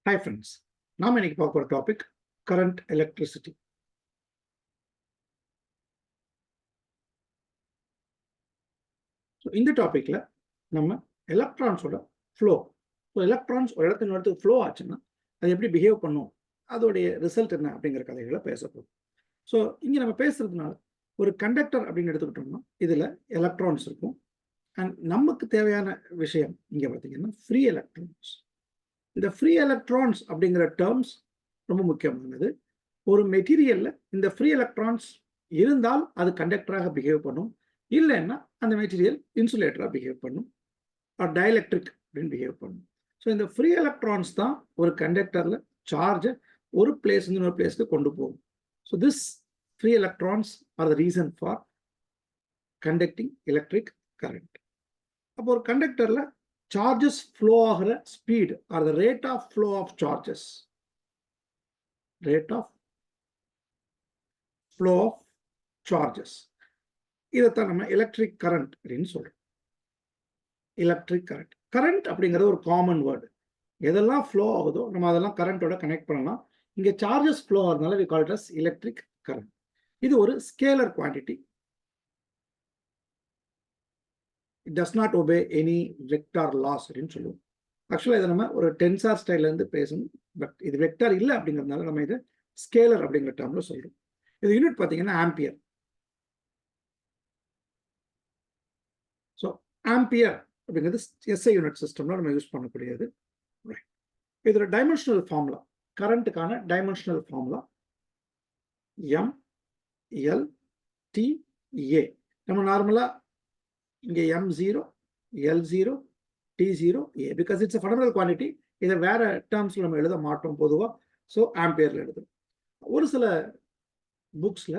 Hi friends, நாம் இன்னைக்கு பார்க்க போற டாபிக் கரண்ட் எலக்ட்ரிசிட்டி. இந்த டாபிக்ல நம்ம எலக்ட்ரான்ஸோட ஃப்ளோ, எலக்ட்ரான்ஸ் ஒரு இடத்துல இடத்துக்கு ஃப்ளோ ஆச்சுன்னா அது எப்படி பிஹேவ் பண்ணும், அதோடைய ரிசல்ட் என்ன அப்படிங்கிற கதைகளை பேச போகும். ஸோ இங்கே நம்ம பேசுறதுனால ஒரு கண்டக்டர் அப்படின்னு எடுத்துக்கிட்டோம்னா இதில் எலக்ட்ரான்ஸ் இருக்கும். அண்ட் நமக்கு தேவையான விஷயம் இங்கே பார்த்தீங்கன்னா ஃப்ரீ எலக்ட்ரான்ஸ். இந்த ஃப்ரீ எலக்ட்ரான்ஸ் அப்படிங்கிற டேர்ம்ஸ் ரொம்ப முக்கியமானது. ஒரு மெட்டீரியல்ல இந்த ஃப்ரீ எலக்ட்ரான்ஸ் இருந்தால் அது கண்டக்டராக பிஹேவ் பண்ணும், இல்லைன்னா அந்த மெட்டீரியல் இன்சுலேட்டராக பிஹேவ் பண்ணும், டயலெக்ட்ரிக் அப்படின்னு பிஹேவ் பண்ணும். ஸோ இந்த ஃப்ரீ எலக்ட்ரான்ஸ் தான் ஒரு கண்டக்டர்ல சார்ஜை ஒரு பிளேஸ் இன்னொரு பிளேஸ்க்கு கொண்டு போகும். So this free electrons are the reason for conducting electric current. அப்போ ஒரு கண்டக்டர்ல சார்ஜஸ் ஃப்ளோ ஆகிற speed or the rate of flow of charges, rate of flow of charges, இதைத்தான் நம்ம எலக்ட்ரிக் கரண்ட் அப்படின்னு சொல்றோம். எலக்ட்ரிக் கரண்ட், கரண்ட் அப்படிங்கிறது ஒரு காமன் வேர்டு. எதெல்லாம் ஃப்ளோ ஆகுதோ நம்ம அதெல்லாம் கரண்டோட கனெக்ட் பண்ணலாம். இங்க சார்ஜஸ் ஃப்ளோ ஆகிறதுனால we call it as electric current. இது ஒரு scalar quantity. It does not obey any vector laws அப்படின்னு சொல்லுவோம். ஆக்சுவலாக இதை நம்ம ஒரு டென்சார் ஸ்டைல்ல இருந்து பேசணும், பட் இது வெக்டார் இல்லை அப்படிங்கிறதுனால நம்ம இதை ஸ்கேலர் அப்படிங்கிற டேர்ம்ல சொல்றோம். இது யூனிட் பார்த்தீங்கன்னா ஆம்பியர். ஸோ ஆம்பியர் அப்படிங்கிறது எஸ்ஐ யூனிட் சிஸ்டம்ல நம்ம யூஸ் பண்ணக்கூடியது. இதோட டைமென்ஷனல் ஃபார்முலா, கரண்ட்டுக்கான dimensional formula M L T A. நம்ம நார்மலா இங்கே M0, L0, T0, A, because it's fundamental quantity. இதை வேற டேர்ம்ஸ்ல நம்ம எழுத மாட்டோம் பொதுவாக. ஸோ ஆம்பியர்ல எழுதும். ஒரு சில புக்ஸ்ல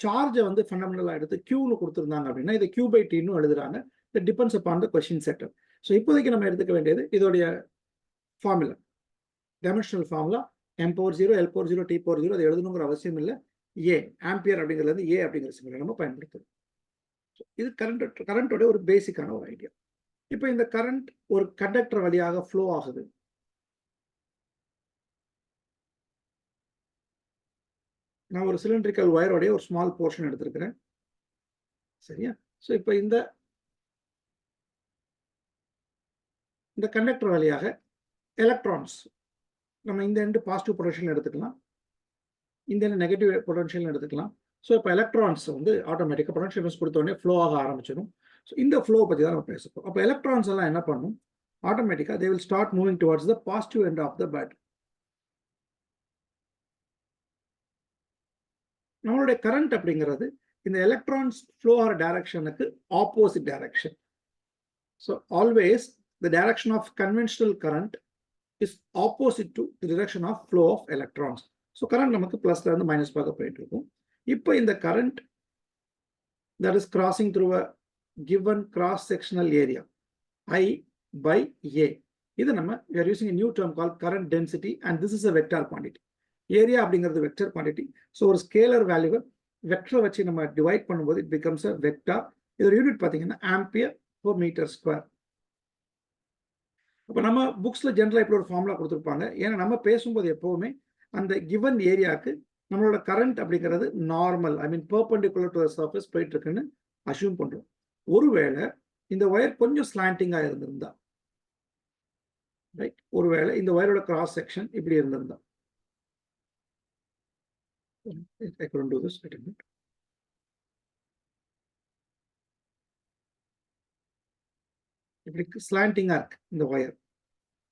சார்ஜை வந்து ஃபண்டமெண்டலா எடுத்து கியூன்னு கொடுத்துருந்தாங்க அப்படின்னா இதை கியூ பை டின்னு எழுதுறாங்க. It depends upon the question setup. So இப்போதைக்கு நம்ம எடுத்துக்க வேண்டியது இதோடைய formula, dimensional formula M/0, L/0, T/0. அதை எழுதணுங்கிற அவசியம் இல்லை. ஏ ஆம்பியர் அப்படிங்கிறது ஏ அப்படிங்கிற சிம்பிளை நம்ம பயன்படுத்துறோம். இது கரண்டோட ஒரு பேசிக்கான ஒரு ஐடியா. இப்போ இந்த கரண்ட் ஒரு கண்டக்டர் வழியாக ஃப்ளோ ஆகுது. நான் ஒரு சிலிண்ட்ரிக்கல் ஒயரோடைய ஒரு ஸ்மால் போர்ஷன் எடுத்திருக்கிறேன், சரியா? ஸோ இப்போ இந்த கண்டக்டர் வழியாக எலக்ட்ரான்ஸ், நம்ம இந்த எண்டு பாசிட்டிவ் பொட்டன்ஷியல் எடுத்துக்கலாம், இந்த எண்டு நெகட்டிவ் பொட்டன்ஷியல் எடுத்துக்கலாம். ஸோ இப்போ எலக்ட்ரான்ஸ் வந்து ஆட்டோமேட்டிக்காக பொட்டன்ஷியல் கொடுத்தோடனே ஃப்ளோ ஆக ஆரம்பிச்சிடும். ஸோ இந்த ஃப்ளோ பற்றி தான் நம்ம பேசுகிறோம். அப்போ எலக்ட்ரான்ஸ் எல்லாம் என்ன பண்ணும், ஆட்டோமேட்டிக்காக they will start moving towards the positive end of the battery. நம்மளுடைய கரண்ட் அப்படிங்கிறது இந்த எலக்ட்ரான்ஸ் ஃப்ளோ ஆகிற டைரக்ஷனுக்கு opposite direction. So always the direction of conventional current is opposite to the direction of flow of electrons. So current நமக்கு பிளஸ்ல இருந்து minus பார்க்க போயிட்டு இருக்கும். இப்போ இந்த current that is crossing through a given cross sectional area I by A. இது நம்ம we are using a new term called current density and this is a vector quantity. Area அப்படிங்கிறது வெக்டர் குவான்டிட்டி. ஸோ ஒரு scalar வேல்யூவை வெக்டரை வச்சு நம்ம divide பண்ணும்போது it becomes a vector. இதோட யூனிட் பார்த்தீங்கன்னா ஆம்பியர் per மீட்டர் ஸ்கொயர். அப்போ நம்ம புக்ஸ்ல ஜென்ரலாக இப்படி ஒரு ஃபார்முலா கொடுத்துருப்பாங்க. ஏன்னா நம்ம பேசும்போது எப்பவுமே அந்த கிவன் ஏரியாவுக்கு நம்மளோட கரண்ட் அப்படிங்கிறது normal, I mean perpendicular to the surface போயிட்டு இருக்குன்னு அஸ்யூம் பண்றோம். ஒருவேளை இந்த ஒயர் கொஞ்சம் ஸ்லாண்டிங்கா இருந்திருந்தா, ரைட், ஒருவேளை இந்த ஒயரோட கிராஸ் செக்ஷன் இப்படி இருந்திருந்தா, I couldn't do this, wait a minute. இப்படி ஸ்லாண்டிங்கா இருக்கு இந்த ஒயர்,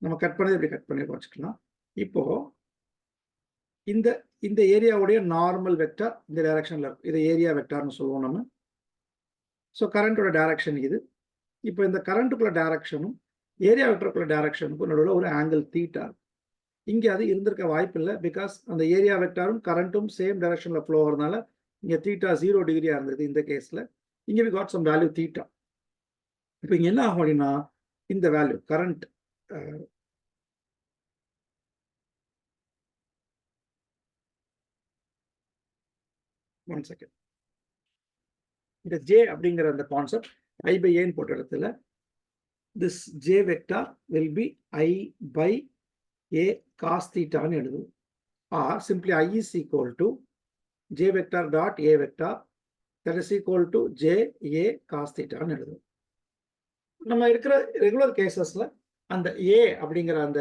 நம்ம கட் பண்ணது இப்படி கட் பண்ணி வச்சுக்கலாம். இப்போ இந்த இந்த ஏரியாவுடைய நார்மல் வெக்டார் இந்த டைரக்ஷன்ல இருக்கும், இதை ஏரியா வெக்டார்னு சொல்லுவோம் நம்ம. ஸோ கரண்டோட டைரக்ஷன் இது. இப்போ இந்த கரண்ட்டுக்குள்ள டைரக்ஷனும் ஏரியா வெக்டருக்குள்ள டைரக்ஷனுக்கும் நடுவில் ஒரு ஆங்கிள் தீட்டா. இங்கே அது இருந்திருக்க வாய்ப்பு இல்லை, பிகாஸ் அந்த ஏரியா வெக்டாரும் கரண்ட்டும் சேம் டைரக்ஷன்ல ஃப்ளோ ஆகிறதுனால இங்கே தீட்டா 0 டிகிரியா இருந்தது இந்த கேஸ்ல. இங்கே we got some value theta. இப்போ இங்கே என்ன ஆகும் அப்படின்னா இந்த வேல்யூ கரண்ட் ஒன் செகண்ட், இந்த ஜே அப்படிங்கிற அந்த கான்செப்ட் ஐ பை ஏன்னு போட்ட இடத்துல this j vector will be I by A cos theta ன்னு எழுதுவோம். Or simply I is equal to J vector dot A vector that is equal to J A cos theta ன்னு எழுதுவோம். நம்ம இருக்கிற regular கேசஸ்ல அந்த A அப்படிங்கிற அந்த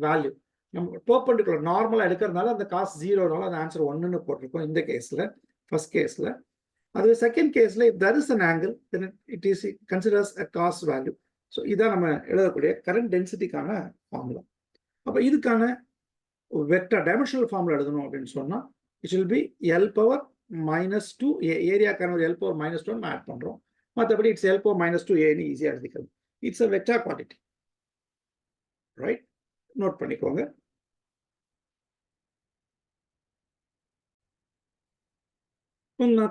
value நம்ம பெர்பெண்டிகுலர் நார்மலா எடுக்கிறதுனால அந்த காஸ் 0னால அந்த ஆன்சர் 1ன்னு போட்டிருக்கோம் இந்த கேஸ்ல, ஃபர்ஸ்ட் கேஸ்ல. அது செகண்ட் கேஸ்ல if there is an angle then it is considered as a cos value. So இதான் நம்ம எழுதக்கூடிய கரண்ட் டென்சிட்டிக்கான ஃபார்முலா. அப்போ இதுக்கான வெக்டர் டைமென்ஷனல் ஃபார்முலா எழுதணும் அப்படின்னு சொன்னா it will be L power -2 ஏரியாக்கான ஒரு L பவர் -2 நம்ம ஆட் பண்றோம். மற்றபடி இட்ஸ் L பவர் -2 ஏன்னு ஈஸியாக எழுதிக்கிறது. It's a vector quantity, right? Note பண்ணிக்கோங்க.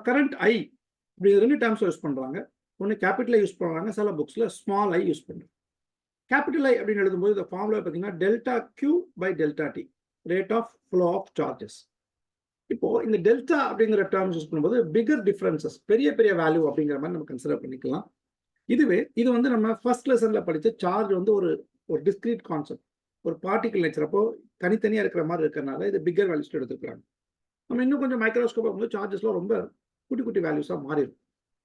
கரண்ட் ஐ இப்படி 2 டேர்ம்ஸ் யூஸ் பண்றாங்க. ஒன்று கேபிட்டல் ஐ யூஸ் பண்றாங்க, சில புக்ஸ்ல ஸ்மால் ஐ யூஸ் பண்றாங்க. கேபிட்டல் ஐ அப்படின்னு எழுதும்போது இந்த ஃபார்முலா பார்த்தீங்கன்னா delta Q by delta T, rate of flow of charges. இப்போ இந்த டெல்டா அப்படிங்கிற டேர்ம்ஸ் யூஸ் பண்ணும்போது பிகர் டிஃபரன்சஸ், பெரிய பெரிய வேல்யூ அப்படிங்கிற மாதிரி நம்ம கன்சிடர் பண்ணிக்கலாம். இதுவே இது வந்து நம்ம ஃபர்ஸ்ட் லெசன்ல படிச்ச சார்ஜ் வந்து ஒரு டிஸ்கிரீட் கான்செப்ட், ஒரு பார்ட்டிகல் நேச்சர், அப்போ தனித்தனியா இருக்கிற மாதிரி இருக்கிறனால இது பிகர் வேல்யூஸ் எடுத்துக்கலாம். நம்ம இன்னும் கொஞ்சம் மைக்ரோஸ்கோப் பார்க்கும்போது சார்ஜஸ்லாம் ரொம்ப குட்டி குட்டி வேல்யூஸாக மாறிடும்.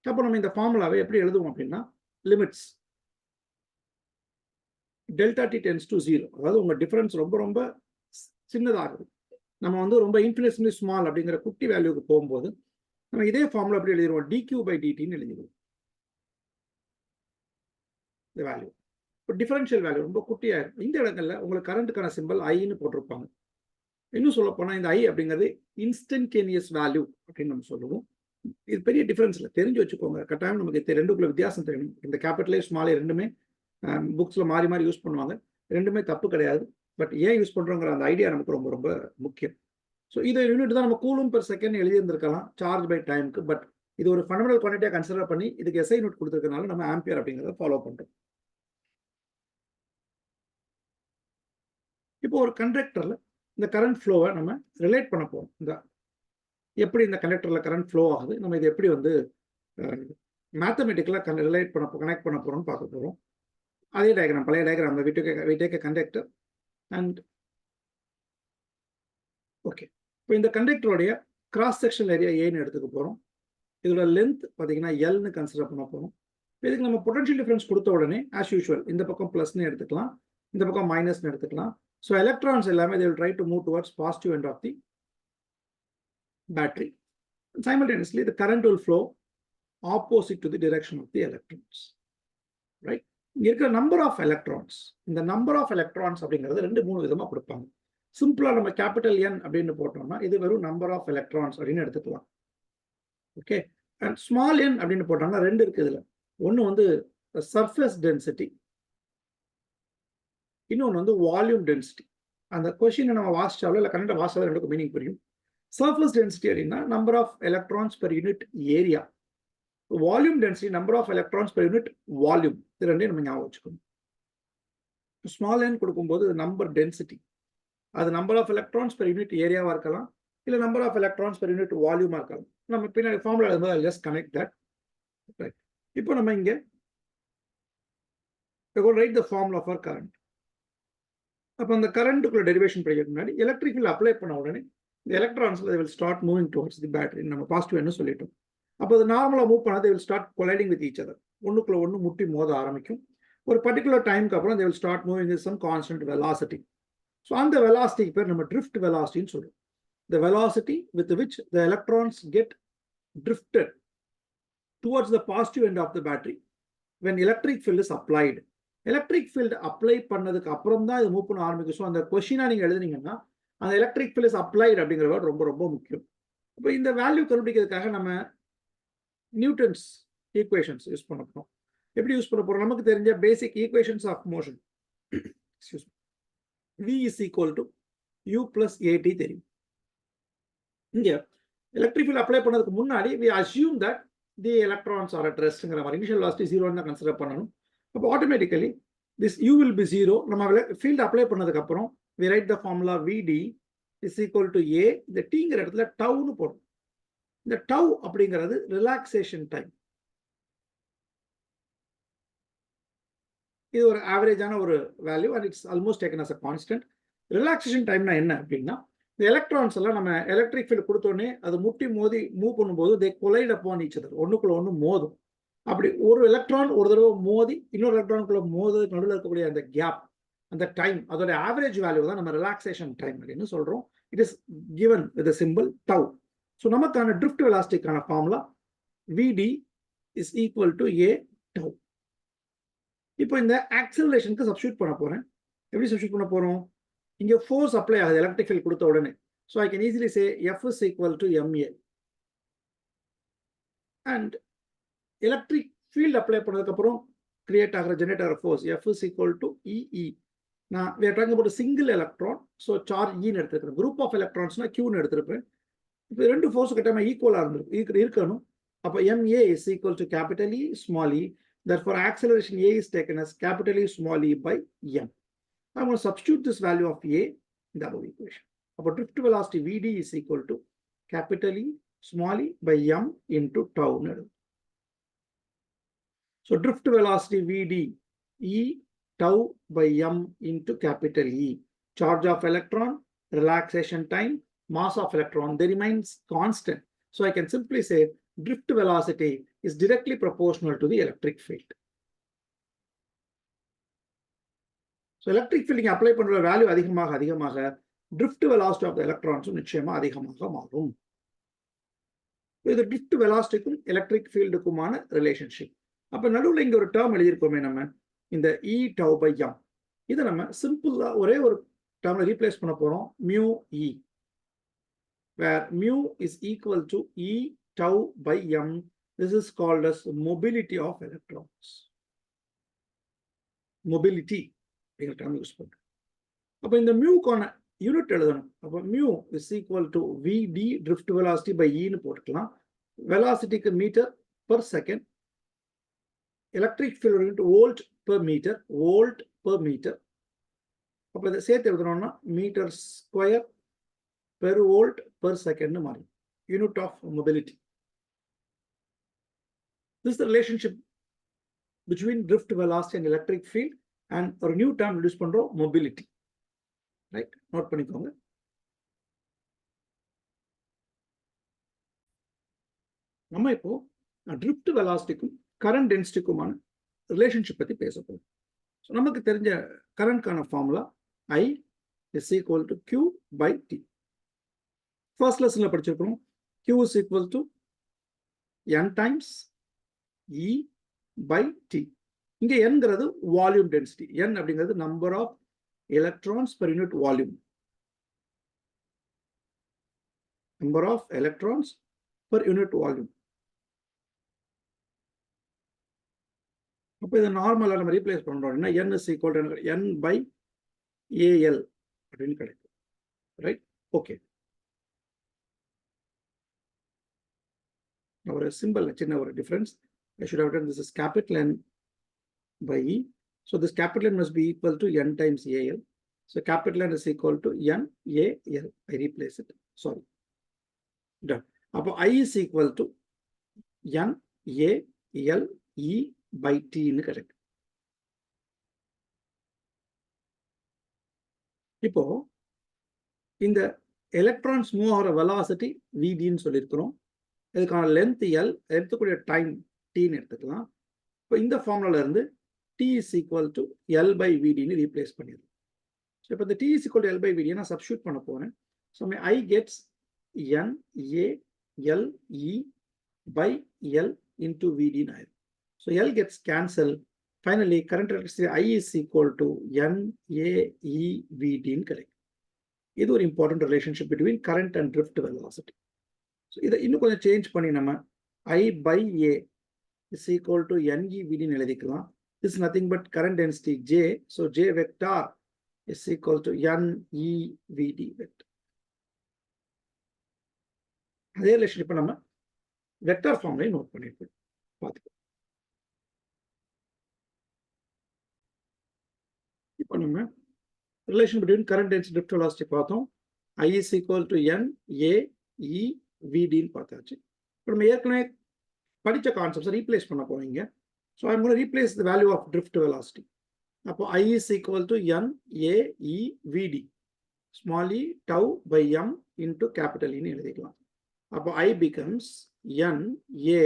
அப்போ நம்ம இந்த ஃபார்முலாவை எப்படி எழுதுவோம் அப்படின்னா limits delta D tends to 0, அதாவது உங்க டிஃபரன்ஸ் ரொம்ப ரொம்ப சின்னதாகுது. நம்ம வந்து ரொம்ப இன்ஃபினிட்லி ஸ்மால் அப்படிங்கிற குட்டி வேல்யூக்கு போகும்போது நம்ம இதே ஃபார்முலா எப்படி எழுதிடுவோம், dq பை dtன்னு எழுதிடுவோம். இந்த வேல்யூ இப்போ டிஃபரன்ஷியல் வேல்யூ ரொம்ப குட்டியாக இருக்கும். இந்த இடங்கள்ல உங்களுக்கு கரண்ட்டுக்கான சிம்பிள் ஐன்னு போட்டிருப்பாங்க. இன்னும் சொல்ல போனால் இந்த ஐ அப்படிங்கிறது இன்ஸ்டன்டேனியஸ் வேல்யூ அப்படின்னு நம்ம சொல்லுவோம். இது பெரிய டிஃபரன்ஸ் இல்லை, தெரிஞ்சு வச்சுக்கோங்க. கட்டாயம் நமக்கு ரெண்டுக்குள்ள வித்தியாசம் தெரியணும். இந்த கேபிட்டலே ஸ்மாலே ரெண்டுமே புக்ஸில் மாறி மாறி யூஸ் பண்ணுவாங்க. ரெண்டுமே தப்பு கிடையாது. பட் ஏன் யூஸ் பண்ணுறோங்கிற அந்த ஐடியா நமக்கு ரொம்ப ரொம்ப முக்கியம். ஸோ இதை யூனிட் தான் நம்ம கூலும் பெர் செகண்ட் எழுதியிருந்திருக்கலாம் சார்ஜ் பை டைமுக்கு. பட் இது ஒரு ஃபண்டமெண்டல் குவான்டிட்டியாக கன்சிடர் பண்ணி இதுக்கு எஸ்ஐ யூனிட் கொடுத்துருக்கனால நம்ம ஆம்பியர் அப்படிங்கிறத ஃபாலோ பண்ணுறோம். இப்போ ஒரு கண்டக்டரில் இந்த கரண்ட் ஃப்ளோவை நம்ம ரிலேட் பண்ண போகிறோம். இந்த எப்படி இந்த கண்டக்டரில் கரண்ட் ஃப்ளோ ஆகுது, நம்ம இது எப்படி வந்து மேத்தமெட்டிக்கலாக ரிலேட் கனெக்ட் பண்ண போகிறோம்னு பார்க்க போகிறோம். அதே டயக்ராம், பழைய diagram, we take a conductor and okay. இப்போ இந்த கண்டக்டருடைய கிராஸ் செக்ஷன் ஏரியா ஏன்னு எடுத்துக்க போகிறோம். இதோட லென்த் பார்த்தீங்கன்னா எல்னு கன்சிடர் பண்ண போகிறோம். இதுக்கு நம்ம பொட்டன்ஷியல் டிஃபரன்ஸ் கொடுத்த உடனே ஆஸ் யூஷுவல் இந்த பக்கம் ப்ளஸ்ன்னு எடுத்துக்கலாம், இந்த பக்கம் மைனஸ்னு எடுத்துக்கலாம். ஸோ எலக்ட்ரான்ஸ் எல்லாமே they will try to move towards positive end of the battery. Simultaneously, the current will flow opposite to the direction of the electrons. Right? இங்க இருக்கிற நம்பர் ஆஃப் எலக்ட்ரான்ஸ், இந்த நம்பர் ஆஃப் எலக்ட்ரான்ஸ் அப்படிங்கிறது 2-3 விதமாக கொடுப்பாங்க. சிம்பிளா நம்ம capital என் அப்படின்னு போட்டோம்னா இது வெறும் நம்பர் ஆஃப் எலக்ட்ரான்ஸ் அப்படின்னு எடுத்துக்கலாம். ஓகே. அண்ட் ஸ்மால் என் அப்படின்னு போட்டோம்னா 2 இருக்கு இதுல. ஒன்று வந்து சர்ஃபேஸ் டென்சிட்டி, இன்னொன்று வந்து வால்யூம் டென்சிட்டி. அந்த கொஸ்டினை நம்ம வாசிச்சாலும் இல்லை கரெக்டாக வாசிச்சாலும் ரெண்டுக்கும் மீனிங் புரியும். சர்ஃபேஸ் டென்சிட்டி அப்படின்னா number of electrons per unit area. Volume density number of electrons per unit volume. இது ரெண்டையும் நம்ம ஞாபகம் வச்சுக்கணும். ஸ்மால் என் கொடுக்கும்போது நம்பர் டென்சிட்டி, அது number of electrons per unit ஏரியாவா இருக்கலாம், இல்லை number of electrons per unit வால்யூமா இருக்கலாம். நம்ம பின்னாடி ஃபார்முலா எழுதும்போது ஜஸ்ட் கனெக்ட் தட். ரைட். இப்போ நம்ம இங்கே right the formula for current. அப்போ அந்த கரண்ட்டுக்குள்ள டெரிவேஷன் படிக்கிறதுக்கு முன்னாடி எலக்ட்ரிக் ஃபீல்ட் அப்ளை பண்ண உடனே இந்த எலக்ட்ரான்ஸ்ல they will start moving towards the battery. நம்ம பாசிட்டிவ் என்ன சொல்லிட்டோம். அப்போ அது நார்மலாக மூவ் பண்ணால் they will start colliding with each other. ஒன்றுக்குள்ள ஒன்று முட்டி மோத ஆரம்பிக்கும். ஒரு பர்டிகுலர் டைமுக்கு அப்புறம் they will start moving with some constant velocity. So அந்த வெலாசிட்டிக்கு பேர் நம்ம drift velocityன்னு சொல்லுவோம். The velocity with which the electrons get drifted towards the positive end of the battery when electric field is applied. Electric field apply பண்ணதுக்கு அப்புறம் தான் இது move பண்ண ஆரம்பிக்கும். ஸோ அந்த கொஸ்டினாக நீங்கள் எழுதுனீங்கன்னா அந்த எலக்ட்ரிக் ஃபீல்ட் இஸ் அப்ளைடு அப்படிங்கிற வேர்ட் ரொம்ப ரொம்ப முக்கியம். இப்போ இந்த வேல்யூ கண்டுபிடிக்கிறதுக்காக நம்ம நியூட்டன்ஸ் ஈக்குவேஷன்ஸ் யூஸ் பண்ண போகிறோம். எப்படி யூஸ் பண்ண போகிறோம், நமக்கு தெரிஞ்ச basic equations of motion. V is equal to U plus AT தெரியும். இங்கே எலக்ட்ரிக் ஃபீல்ட் அப்ளை பண்ணதுக்கு முன்னாடி we assume that the electrons are at restங்கிற மாதிரி இனிஷியல் வெலாசிட்டி 0 தான் கன்சிடர் பண்ணணும். அப்போ automatically this U will be 0. நம்ம ஃபீல்டு அப்ளை பண்ணதுக்கு அப்புறம் we write the formula VD is equal to A. இந்த Tங்கிற இடத்துல டவுன்னு போடும். இந்த டவு அப்படிங்கிறது ரிலாக்ஸேஷன் டைம். இது ஒரு ஆவரேஜான ஒரு value and it's almost taken as a constant. Relaxation டைம்னா என்ன அப்படின்னா, இந்த எலக்ட்ரான்ஸ் எல்லாம் நம்ம எலக்ட்ரிக் ஃபீல்டு கொடுத்தோடனே அது முட்டி மோதி மூவ் பண்ணும்போது தே கொலைட் அப்பான் ஈச் அதர், ஒன்றுக்குள்ள ஒன்று மோதும். அப்படி ஒரு எலக்ட்ரான் ஒரு தடவை மோதி இன்னொரு எலக்ட்ரானுக்குள்ள மோதுறதுக்கு நடுவில் இருக்கக்கூடிய அந்த கேப், அந்த டைம், அதோட ஆவரேஜ் வேல்யூ தான் நம்ம ரிலாக்ஸேஷன் டைம் அப்படின்னு சொல்றோம். It is given with simple tau. So நமக்கான ட்ரிஃப்ட் வெலாசிட்டிக்கான formula V D is equal to a tau. இப்போ இந்த ஆக்சலரேஷனுக்கு சப்ஸ்டியூட் பண்ண போறேன். எப்படி சப்ஸ்டியூட் பண்ண போறோம்? இங்க ஃபோர்ஸ் அப்ளை ஆகுது எலக்ட்ரிக் ஃபீல்ட் கொடுத்த உடனே. So I can easily say F is equal to MA. And electric field apply பண்ணதுக்கு அப்புறம் கிரியேட் ஆகிற ஜெனரேட் ஆகிற force F is equal to EE. நான் we are talking about a single electron, so charge ஈன்னு எடுத்துருக்கேன். Group of எலக்ட்ரான்ஸ்னா Qன்னு எடுத்திருப்பேன். இப்போ ரெண்டு ஃபோர்ஸ் கிட்ட ஈக்குவலாக இருக்கணும். அப்போ MA is equal to capital E small e. Therefore acceleration A is taken as capital E small e by M. I'm going to substitute this value of A in the above equation. Our drift velocity Vd is equal to capital E small e by M into tau. So drift velocity Vd E tau by M into capital E. Charge of electron, relaxation time, mass of electron, they remains constant. So I can simply say drift velocity is directly proportional to the electric field. So electric field apply பண்ற value அதிகமாக drift velocity of the electrons நிச்சயமா அதிகமாக மாறும். இது drift velocityக்கும் electric fieldக்குமான relationship. அப்ப நடுவுல இங்க ஒரு டேர்ம் எழுதியிருக்கோமே நம்ம, இந்த E tau by M. இதை நம்ம சிம்பிளா ஒரே ஒரு டேர்ம்ல ரீப்ளேஸ் பண்ண போறோம், mu E, where mu is equal to E tau by M. This is called as mobility of electrons. Mobility use பண்றோம். அப்ப இந்த மியூக்கான யூனிட் எழுதணும். அப்ப mu is equal to Vd drift velocity by E ன்னு போட்டுக்கலாம். வெலாசிட்டிக்கு metre per second, electric field unit volt per metre, volt per metre. அப்ப இதை சேர்த்து எழுதணும்னா metre square per volt per second மாறி unit of mobility. This the relationship between drift velocity and electric field. And ஒரு new term use பண்றோம், mobility. Right, note பண்ணிக்கோங்க. நம்ம இப்போ drift velocityக்கும் கரண்ட் டென்சிட்டிக்குமான ரிலேஷன்ஷிப் பத்தி பேச போறோம். நமக்கு தெரிஞ்ச கரண்ட்கான formula I is equal to Q by T. First லெசன்ல படிச்சிருக்கோம். Q is equal to N times E by T. இங்க Nங்கிறது வால்யூம் டென்சிட்டி, N அப்படிங்கிறது number of electrons per unit volume, number of electrons per unit volume. அப்ப இதை நார்மலா நம்ம replace பண்றோம்னா N is equal to N by AL அப்படின்னு கிடைக்கும். Right, okay. ஒரு சிம்பிள் சின்ன ஒரு difference. I should have written this is capital N by E. So this capital N must be equal to N times AL. So capital N is equal to N AL. I replace it. Sorry. Done. Now I is equal to N AL E by T in correct. இப்போ இந்த electrons move ஆகிற velocity Vdன்னு சொல்லியிருக்கிறோம். இதுக்கான length L, எடுத்துக்கூடிய time Tன்னு எடுத்துக்கலாம். இப்போ இந்த ஃபார்முலால இருந்து T is equal to L by Vd ன்னு ரீப்ளேஸ் பண்ணிடுறோம். ஸோ இப்போ இந்த T is equal to L by Vd நான் சப்ஸ்டியூட் பண்ண போறேன். So I gets N A L E by L into Vd ஆயிடும். So L gets cancelled. Finally, current electricity I is equal to N A E Vd ன்னு கிடைக்கும். இது ஒரு important relationship between current and drift velocity. So இதை இன்னும் கொஞ்சம் change பண்ணி நம்ம I by A is equal to NeVd ன்னு எழுதிக்கலாம். This is nothing but current density J. So J vector is equal to NeVd vector. அதே ரிலேஷன்ஷிப்பை நம்ம வெக்டார் ஃபார்ம்ல நோட் பண்ணிருக்கோம். பார்த்துக்கோ. இப்போ நம்ம relation between current density drift velocity பார்த்தோம். I is equal to NaEVd ன்னு பார்த்தாச்சு. இப்போ நம்ம ஏற்கனவே படிச்ச கான்செப்ட்ஸை ரீப்ளேஸ் பண்ண போறீங்க. So I'm going to replace the value of drift velocity. அப்போ I is equal to NaEVd. small e tau by m into capital E ன்னு எழுதிக்கலாம். அப்போ I becomes n a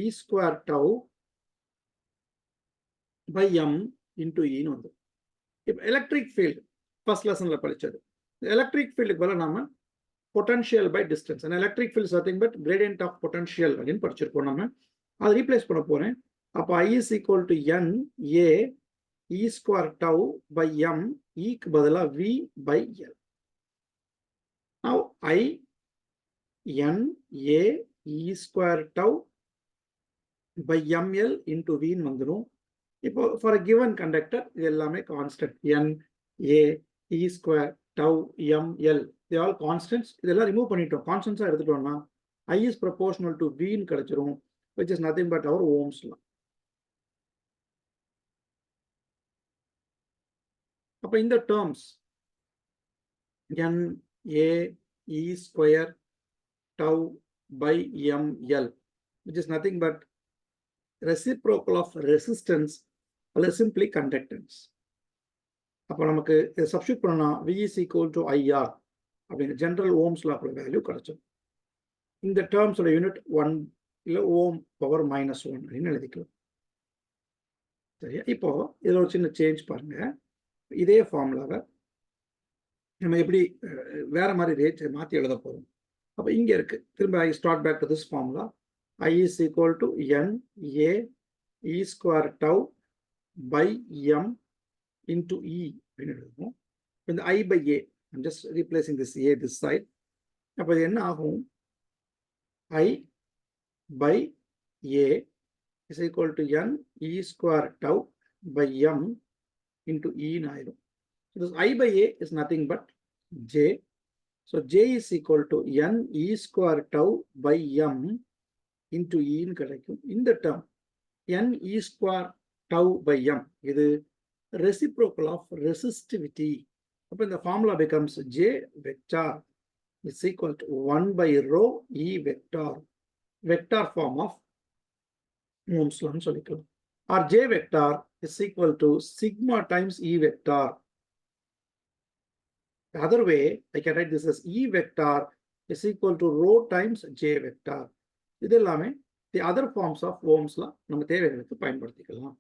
e square tau by m into E ன்னு வந்து. இப்போ electric field first லெசன்ல படிச்சது. Electric ஃபீல்டுக்கு பதிலாக நாம potential by distance. An electric field is nothing but gradient of potential அப்படின்னு படிச்சிருக்கோம் நம்ம. அதை ரீப்ளேஸ் பண்ண போறேன். அப்போ I is equal to n a e square tau by m க்கு பதிலா v by l. Now I n a e square tau by ml into v வந்துரும். இப்போ for a given conductor இது எல்லாமே constant n a e square tau ml they all constants. இதெல்லாம் remove பண்ணிட்டோம். கான்ஸ்டன்ஸா எடுத்துட்டோம்னா I is proportional to v ன்னு கிடைச்சிரும், which is nothing but our Ohm's law. அப்ப இந்த terms n a e square tau by ml, which is nothing but reciprocal of resistance அல்லது simply conductance. அப்ப நமக்கு இதை சப்ஸ்டிட்யூட் பண்ணா v is equal to IR அப்படிங்கிற ஜெனரல் ஓம்ஸ் லா வேல்யூ கிடைச்சிடும். இந்த டேர்ம்ஸோட யூனிட் 1 இல்ல ஓம் பவர் -1 அப்படின்னு எழுதிக்கலாம். சரியா? இப்போ இதுல ஒரு சின்ன சேஞ்ச் பாருங்க. இதே ஃபார்முலாவை நம்ம எப்படி வேற மாதிரி ரேட் மாத்தி எழுத போறோம். அப்ப இங்க இருக்கு. திரும்ப I start back to this formula. I is equal to n a e square tau by m into E அப்படின்னு எழுதுவோம். இந்த I by A, I'm just replacing this A this side. அப்போ இது என்ன ஆகும்? I by A is equal to n e square tau by m into E ன்னு ஆயிடும். So this I by A is nothing but J. So J is equal to n e square tau by m into E ன்னு கிடைக்கும். இந்த term n e square tau by m இது reciprocal of resistivity. Then the formula becomes J vector is equal to 1 by rho E vector, vector form of Ohm's law. Or J vector is equal to sigma times E vector. The other way, I can write this as E vector is equal to rho times J vector. The other forms of Ohm's law நம்ம தேவைகளுக்கு பயன்படுத்திக்கலாம்.